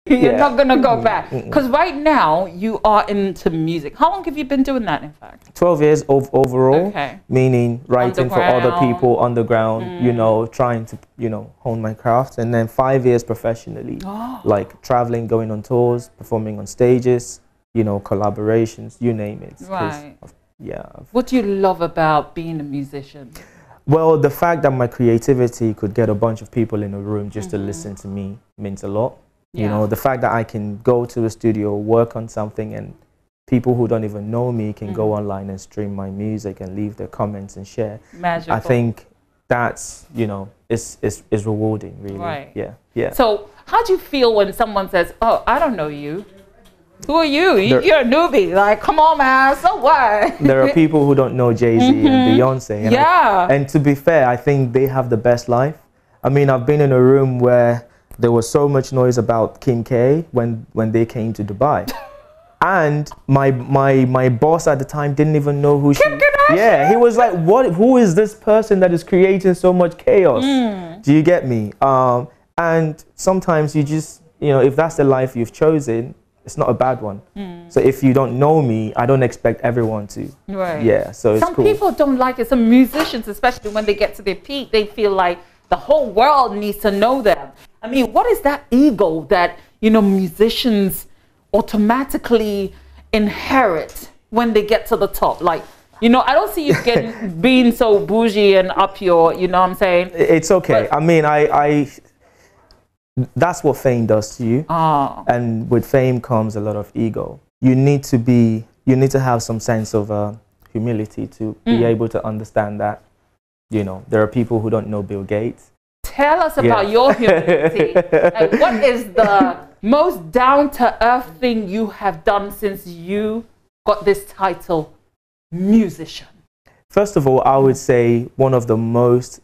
You're not going to go back. Because right now, you are into music. How long have you been doing that, in fact? 12 years overall, meaning writing for other people, underground, you know, trying to, you know, hone my craft. And then 5 years professionally, like traveling, going on tours, performing on stages, you know, collaborations, you name it. Right. Yeah. What do you love about being a musician? Well, the fact that my creativity could get a bunch of people in a room just to listen to me means a lot. You know, the fact that I can go to a studio, work on something, and people who don't even know me can go online and stream my music and leave their comments and share. Magical. I think that's, you know, is rewarding, really. Right. Yeah, yeah. So how do you feel when someone says, oh, I don't know you? Who are you? You're a newbie. Like, come on, man, so what? There are people who don't know Jay-Z and Beyonce. And and to be fair, I think they have the best life. I mean, I've been in a room where there was so much noise about Kim K when they came to Dubai. And my boss at the time didn't even know who she was. Yeah, he was like, who is this person that is creating so much chaos? Do you get me? And sometimes you just, you know, if that's the life you've chosen, it's not a bad one. So if you don't know me, I don't expect everyone to. Right. Yeah, so it's cool. Some people don't like it. Some musicians, especially when they get to their peak, they feel like the whole world needs to know them. I mean, what is that ego that, you know, musicians automatically inherit when they get to the top? Like, you know, I don't see you being so bougie and up your, you know what I'm saying? It's okay. But, I mean, that's what fame does to you. And with fame comes a lot of ego. You need to have some sense of humility to be able to understand that, you know, there are people who don't know Bill Gates. Tell us about your humility. Like, what is the most down-to-earth thing you have done since you got this title, musician? First of all, I would say one of the most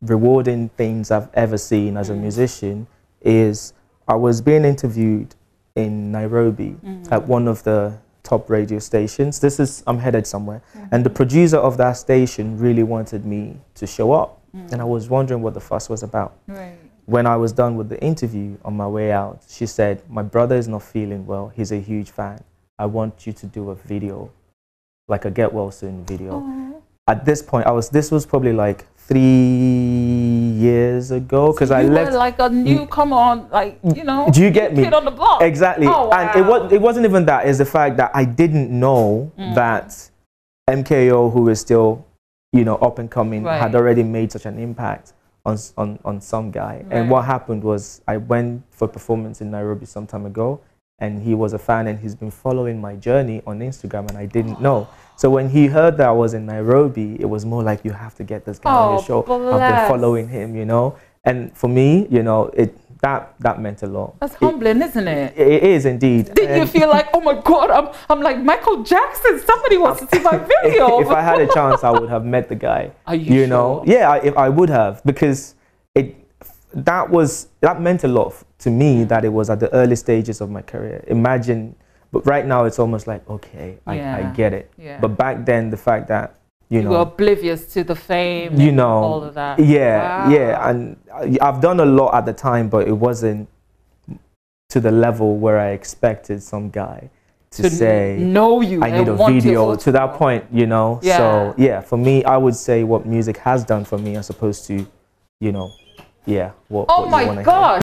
rewarding things I've ever seen as a musician is I was being interviewed in Nairobi at one of the top radio stations. I'm headed somewhere. And the producer of that station really wanted me to show up. And I was wondering what the fuss was about. Right. When I was done with the interview on my way out, she said, my brother is not feeling well. He's a huge fan. I want you to do a video, like a get well soon video. At this point, this was probably like 3 years ago, because I left like a newcomer, like, you know, do you get me? Kid on the block. Exactly. Oh, wow. And it wasn't even that. It's the fact that I didn't know that MKO, who is still, you know, up and coming, had already made such an impact on some guy. And what happened was I went for a performance in Nairobi some time ago, and he was a fan, and he's been following my journey on Instagram, and I didn't know. So when he heard that I was in Nairobi, it was more like, you have to get this guy on your show. I've been following him, you know. And for me, you know, that meant a lot. That's humbling, isn't it? It is indeed. Did you feel like, oh my God, I'm like Michael Jackson, somebody wants to see my video? If I had a chance, I would have met the guy. Are you sure? Know? Yeah, I would have, because that meant a lot to me, that it was at the early stages of my career. Imagine, but right now it's almost like, okay, I get it. Yeah. But back then, the fact that, you know, were oblivious to the fame, you know, all of that. Yeah, yeah. And I've done a lot at the time, but it wasn't to the level where I expected some guy to say, know you, I need a video, to that point, you know. Yeah. So yeah, for me, I would say what music has done for me, as opposed to, you know, yeah, what oh you my God.